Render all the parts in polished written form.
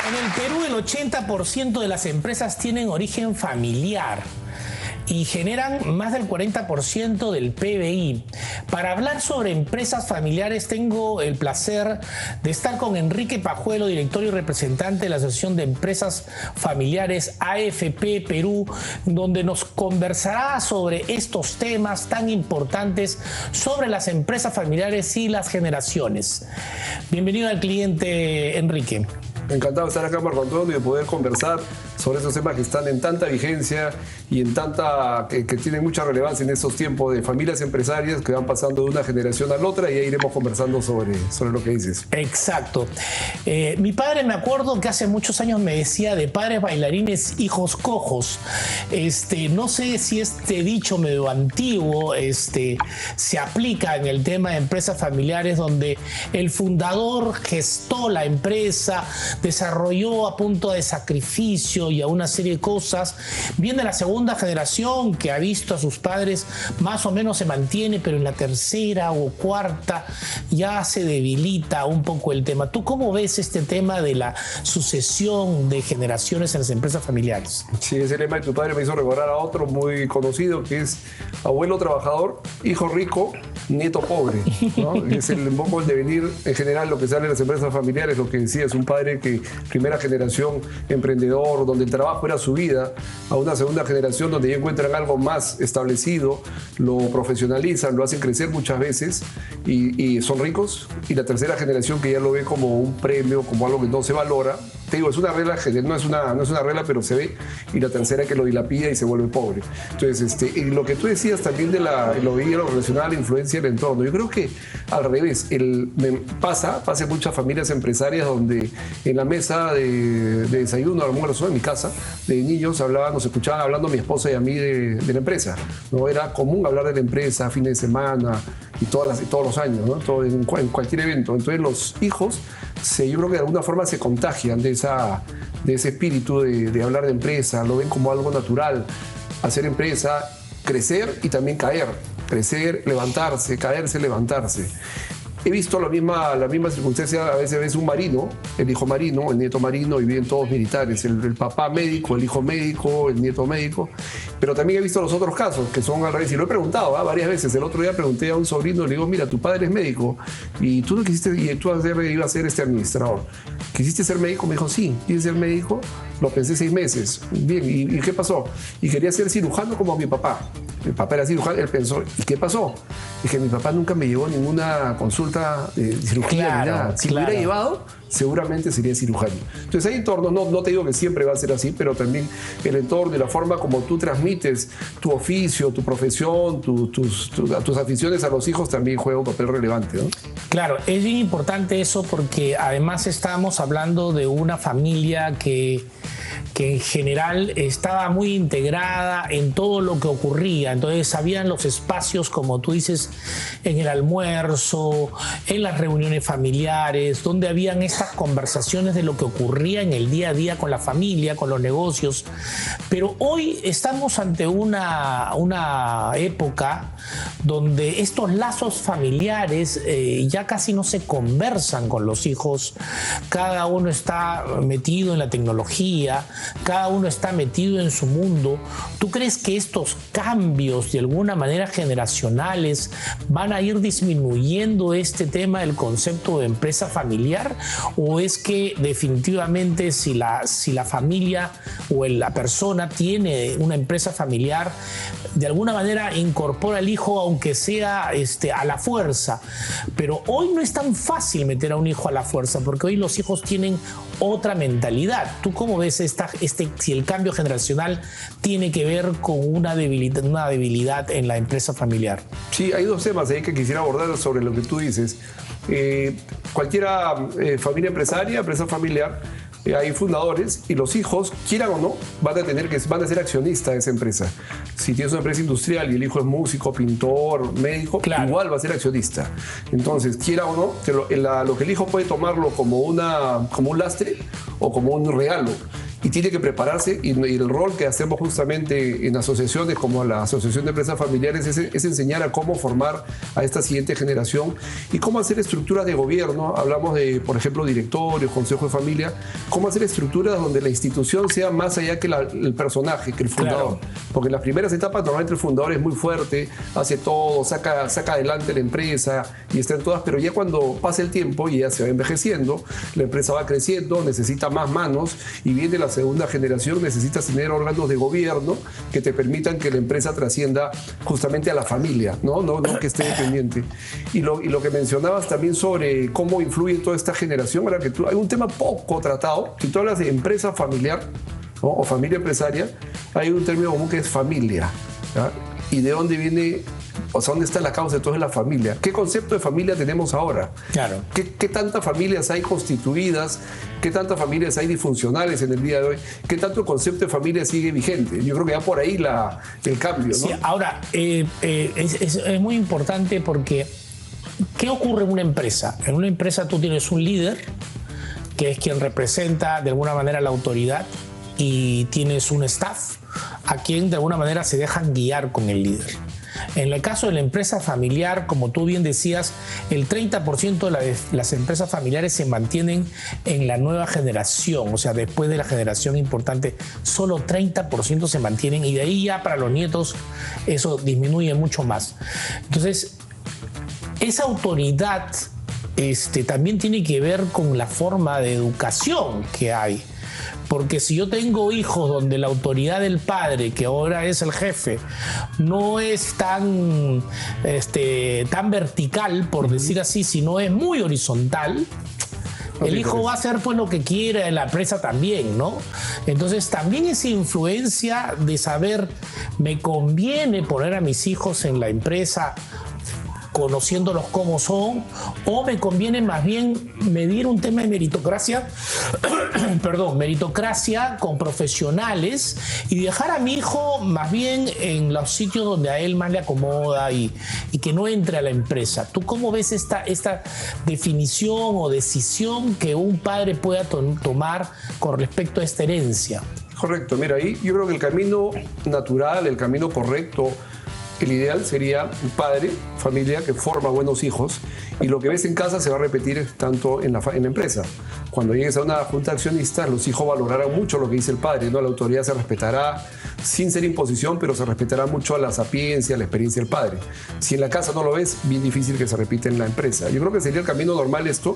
En el Perú, el 80% de las empresas tienen origen familiar y generan más del 40% del PBI. Para hablar sobre empresas familiares, tengo el placer de estar con Enrique Pajuelo, director y representante de la Asociación de Empresas Familiares AFP Perú, donde nos conversará sobre estos temas tan importantes sobre las empresas familiares y las generaciones. Bienvenido al cliente, Enrique. Encantado de estar acá, Marco Antonio, y de poder conversar sobre esos temas que están en tanta vigencia y en que tienen mucha relevancia en estos tiempos de familias empresarias que van pasando de una generación a la otra, y ahí iremos conversando sobre lo que dices. Exacto. Mi padre, me acuerdo que hace muchos años me decía de padres bailarines, hijos cojos. No sé si este dicho medio antiguo se aplica en el tema de empresas familiares, donde el fundador gestó la empresa, desarrolló a punto de sacrificio y a una serie de cosas. Viene la segunda generación que ha visto a sus padres más o menos se mantiene, pero en la tercera o cuarta ya se debilita un poco el tema. ¿Tú cómo ves este tema de la sucesión de generaciones en las empresas familiares? Sí, ese lema de tu padre me hizo recordar a otro muy conocido, que es abuelo trabajador, hijo rico, nieto pobre, ¿no? Es un poco el devenir en general lo que sale en las empresas familiares. Lo que decía es un padre que primera generación emprendedor, donde el trabajo era su vida, a una segunda generación donde ya encuentran algo más establecido, lo profesionalizan, lo hacen crecer muchas veces y son ricos, y la tercera generación que ya lo ve como un premio, como algo que no se valora. Te digo, es una regla, no es una regla, pero se ve, y la tercera que lo dilapida y se vuelve pobre. Entonces, y lo que tú decías también lo veía, lo relacionado a la influencia del entorno. Yo creo que al revés, pasa en muchas familias empresarias donde en la mesa de desayuno, almuerzo, en mi casa, de niños nos escuchaban hablando mi esposa y a mí de la empresa, ¿no? Era común hablar de la empresa fines de semana y todos los años, ¿no? En cualquier evento. Entonces los hijos, yo creo que de alguna forma se contagian de ese espíritu de hablar de empresa, lo ven como algo natural, hacer empresa, crecer y también caer, crecer, levantarse, caerse, levantarse. He visto la misma circunstancia. A veces ves un marino, el hijo marino, el nieto marino, y viven todos militares, el papá médico, el hijo médico, el nieto médico. Pero también he visto los otros casos que son al revés, y lo he preguntado varias veces. El otro día pregunté a un sobrino, le digo, mira, tu padre es médico y tú no quisiste, y tú ibas a ser administrador. ¿Quisiste ser médico? Me dijo, sí, quise ser médico, lo pensé 6 meses. Bien, ¿y qué pasó? Y quería ser cirujano como mi papá. Mi papá era cirujano, él pensó, ¿y qué pasó? Dije, mi papá nunca me llevó a ninguna consulta de cirugía. Claro, ni nada. Si me claro. hubiera llevado, seguramente sería cirujano. Entonces hay entornos, no te digo que siempre va a ser así, pero también el entorno y la forma como tú transmites tu oficio, tu profesión, tus aficiones a los hijos también juega un papel relevante, ¿no? Claro, es bien importante eso, porque además estamos hablando de una familia que en general estaba muy integrada en todo lo que ocurría. Entonces habían los espacios, como tú dices, en el almuerzo, en las reuniones familiares, donde habían estas conversaciones de lo que ocurría en el día a día con la familia, con los negocios. Pero hoy estamos ante una época donde estos lazos familiares ya casi no se conversan con los hijos. Cada uno está metido en la tecnología, cada uno está metido en su mundo. ¿Tú crees que estos cambios de alguna manera generacionales van a ir disminuyendo este tema del concepto de empresa familiar? ¿O es que definitivamente si la familia o la persona tiene una empresa familiar, de alguna manera incorpora al hijo, aunque sea a la fuerza? Pero hoy no es tan fácil meter a un hijo a la fuerza, porque hoy los hijos tienen otra mentalidad. ¿Tú cómo ves si el cambio generacional tiene que ver con una debilidad en la empresa familiar? Sí, hay 2 temas ahí que quisiera abordar sobre lo que tú dices. Cualquiera familia empresaria, empresa familiar, hay fundadores, y los hijos, quieran o no, van a ser accionistas de esa empresa. Si tienes una empresa industrial y el hijo es músico, pintor, médico, claro, igual va a ser accionista. Entonces, quiera o no, lo que el hijo puede tomarlo como un lastre o como un regalo. y tiene que prepararse, y el rol que hacemos justamente en asociaciones como la Asociación de Empresas Familiares es enseñar a cómo formar a esta siguiente generación y cómo hacer estructuras de gobierno. Hablamos de, por ejemplo, directorios, consejos de familia, cómo hacer estructuras donde la institución sea más allá que el personaje, que el fundador. Claro. Porque en las primeras etapas normalmente el fundador es muy fuerte, hace todo, saca adelante la empresa y está en todas, pero ya cuando pasa el tiempo y ya se va envejeciendo, la empresa va creciendo, necesita más manos y viene la segunda generación, necesitas tener órganos de gobierno que te permitan que la empresa trascienda justamente a la familia, no que esté dependiente. Y lo que mencionabas también sobre cómo influye toda esta generación, ahora que hay un tema poco tratado, si tú hablas de empresa familiar, ¿no? O familia empresaria, hay un término común que es familia, ¿ya? ¿Y de dónde viene? O sea, ¿dónde está la causa de todo? Es la familia. ¿Qué concepto de familia tenemos ahora? Claro. ¿Qué tantas familias hay constituidas? ¿Qué tantas familias hay disfuncionales en el día de hoy? ¿Qué tanto el concepto de familia sigue vigente? Yo creo que va por ahí el cambio, ¿no? Sí, ahora, es muy importante porque ¿qué ocurre en una empresa? En una empresa tú tienes un líder, que es quien representa de alguna manera la autoridad, y tienes un staff a quien de alguna manera se dejan guiar con el líder. En el caso de la empresa familiar, como tú bien decías, el 30% de las empresas familiares se mantienen en la nueva generación, o sea, después de la generación importante, solo 30% se mantienen y de ahí ya para los nietos eso disminuye mucho más. Entonces, esa autoridad también tiene que ver con la forma de educación que hay. Porque si yo tengo hijos donde la autoridad del padre, que ahora es el jefe, no es tan vertical, por decir así, sino es muy horizontal, el hijo va a hacer pues lo que quiera en la empresa también, ¿no? Entonces también esa influencia de saber, me conviene poner a mis hijos en la empresa conociéndolos cómo son, o me conviene más bien medir un tema de meritocracia, meritocracia con profesionales y dejar a mi hijo más bien en los sitios donde a él más le acomoda y que no entre a la empresa. ¿Tú cómo ves esta definición o decisión que un padre pueda tomar con respecto a esta herencia? Correcto, mira, ahí yo creo que el camino natural, el camino correcto, el ideal sería un padre, familia que forma buenos hijos y lo que ves en casa se va a repetir tanto en la empresa. Cuando llegues a una junta de accionistas, los hijos valorarán mucho lo que dice el padre, ¿no? La autoridad se respetará sin ser imposición, pero se respetará mucho a la sapiencia, a la experiencia del padre. Si en la casa no lo ves, bien difícil que se repita en la empresa. Yo creo que sería el camino normal esto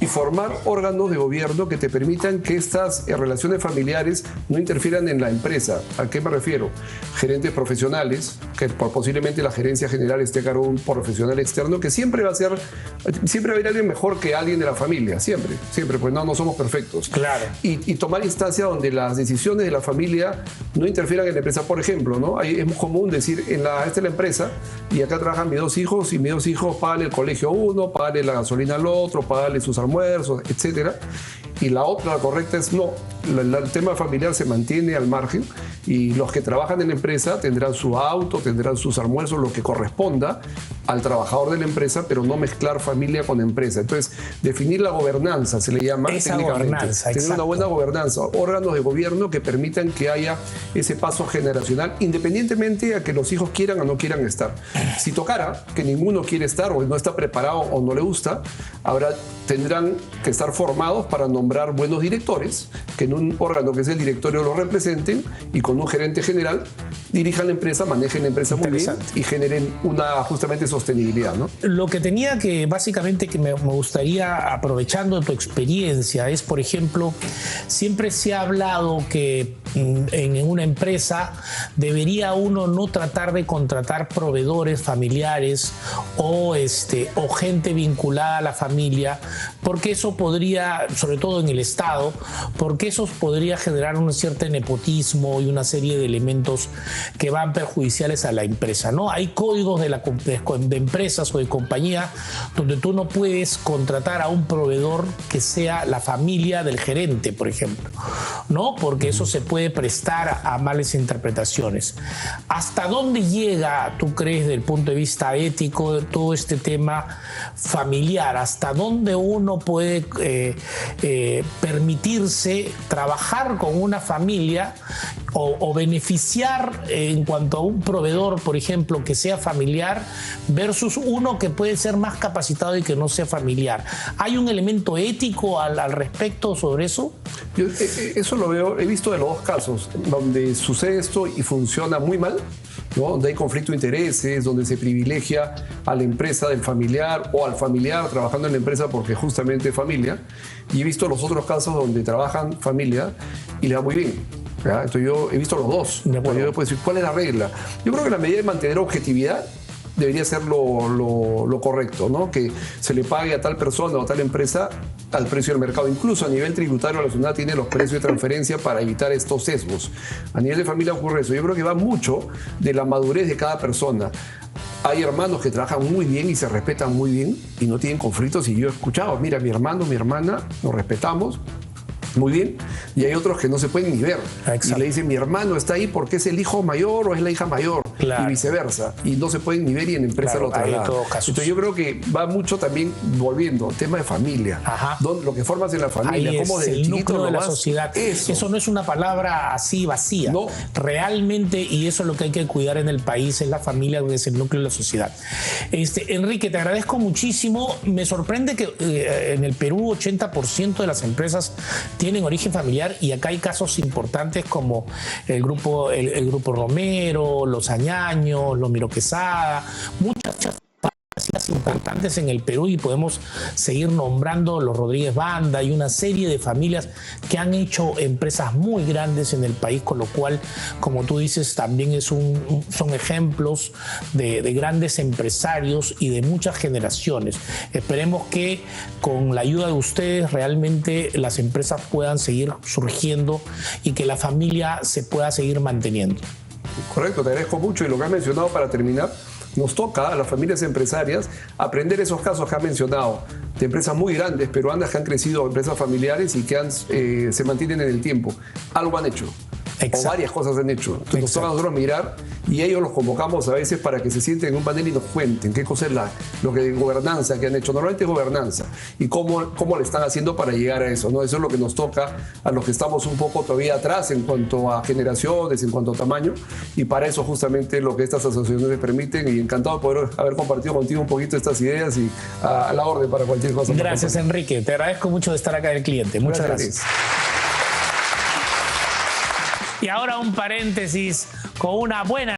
y formar órganos de gobierno que te permitan que estas relaciones familiares no interfieran en la empresa. ¿A qué me refiero? Gerentes profesionales, que posiblemente la gerencia general esté a cargo de un profesional externo, que siempre va a haber alguien mejor que alguien de la familia, siempre, pues no somos perfectos. Claro. Y tomar instancia donde las decisiones de la familia no interfieran en la empresa. Por ejemplo, ¿no? Es muy común decir, esta es la empresa y acá trabajan mis dos hijos y mis dos hijos pagan el colegio a uno, pagan la gasolina al otro, pagan sus almuerzos, etc. Y la correcta es no. El tema familiar se mantiene al margen y los que trabajan en la empresa tendrán su auto, tendrán sus almuerzos, lo que corresponda al trabajador de la empresa, pero no mezclar familia con empresa. Entonces, definir la gobernanza, se le llama técnicamente. Tener una buena gobernanza, órganos de gobierno que permitan que haya ese paso generacional, independientemente a que los hijos quieran o no quieran estar. Si tocara que ninguno quiere estar o no está preparado o no le gusta, tendrán que estar formados para nombrar buenos directores, que en un órgano que es el directorio lo representen y con un gerente general dirijan la empresa, manejen la empresa muy bien y generen justamente sostenibilidad, ¿no? Lo que básicamente me gustaría, aprovechando tu experiencia, es, por ejemplo, siempre se ha hablado que en una empresa debería uno no tratar de contratar proveedores familiares o gente vinculada a la familia, porque eso podría, sobre todo en el Estado, porque eso podría generar un cierto nepotismo y una serie de elementos que van perjudiciales a la empresa, ¿no? Hay códigos de empresas o de compañía donde tú no puedes contratar a un proveedor que sea la familia del gerente, por ejemplo, ¿no? Porque eso se puede puede prestar a malas interpretaciones. ¿Hasta dónde llega, tú crees, desde el punto de vista ético, de todo este tema familiar? ¿Hasta dónde uno puede permitirse trabajar con una familia o beneficiar en cuanto a un proveedor, por ejemplo, que sea familiar versus uno que puede ser más capacitado y que no sea familiar? ¿Hay un elemento ético al respecto sobre eso? Yo eso lo veo, he visto de los dos casos, donde sucede esto y funciona muy mal, ¿no? Donde hay conflicto de intereses, donde se privilegia a la empresa del familiar o al familiar trabajando en la empresa porque justamente es familia. Y he visto los otros casos donde trabajan familia y le va muy bien. ¿Ya? Entonces yo he visto los dos. Yo puedo decir, ¿cuál es la regla? Yo creo que la medida de mantener objetividad debería ser lo correcto, ¿no? Que se le pague a tal persona o a tal empresa al precio del mercado. Incluso a nivel tributario la ciudad tiene los precios de transferencia para evitar estos sesgos. A nivel de familia ocurre eso. Yo creo que va mucho de la madurez de cada persona. Hay hermanos que trabajan muy bien y se respetan muy bien y no tienen conflictos. Y yo he escuchado, mira, mi hermano, mi hermana, nos respetamos muy bien, y hay otros que no se pueden ni ver. Exacto. Y le dicen, mi hermano está ahí porque es el hijo mayor o es la hija mayor, claro, y viceversa, y no se pueden ni ver y en empresa, claro, lo trasladan. Entonces yo creo que va mucho también, volviendo, tema de familia. Ajá. Lo que formas en la familia, ahí cómo es desde el chiquito núcleo de la sociedad. Eso no es una palabra así vacía. No. Realmente, y eso es lo que hay que cuidar en el país, es la familia, que es el núcleo de la sociedad. Enrique, te agradezco muchísimo. Me sorprende que en el Perú 80% de las empresas tienen origen familiar, y acá hay casos importantes como el grupo Romero, los Añaños, los Miro Quesada, muchas familias importantes en el Perú, y podemos seguir nombrando los Rodríguez Banda y una serie de familias que han hecho empresas muy grandes en el país, con lo cual, como tú dices, también son ejemplos de grandes empresarios y de muchas generaciones. Esperemos que con la ayuda de ustedes realmente las empresas puedan seguir surgiendo y que la familia se pueda seguir manteniendo. Correcto, te agradezco mucho, y lo que has mencionado para terminar, nos toca a las familias empresarias aprender esos casos que han mencionado, de empresas muy grandes, peruanas, que han crecido, empresas familiares y que se mantienen en el tiempo. Algo han hecho. Exacto. O varias cosas han hecho. Entonces nos toca a nosotros mirar, y ellos los convocamos a veces para que se sienten en un panel y nos cuenten qué cosa es lo que de gobernanza que han hecho. Normalmente es gobernanza, y cómo le están haciendo para llegar a eso, ¿no? Eso es lo que nos toca a los que estamos un poco todavía atrás en cuanto a generaciones, en cuanto a tamaño, y para eso justamente lo que estas asociaciones permiten, y encantado de poder haber compartido contigo un poquito estas ideas, y a la orden para cualquier cosa. Gracias, Enrique. Te agradezco mucho de estar acá en El Cliente. Muchas gracias. Y ahora un paréntesis con una buena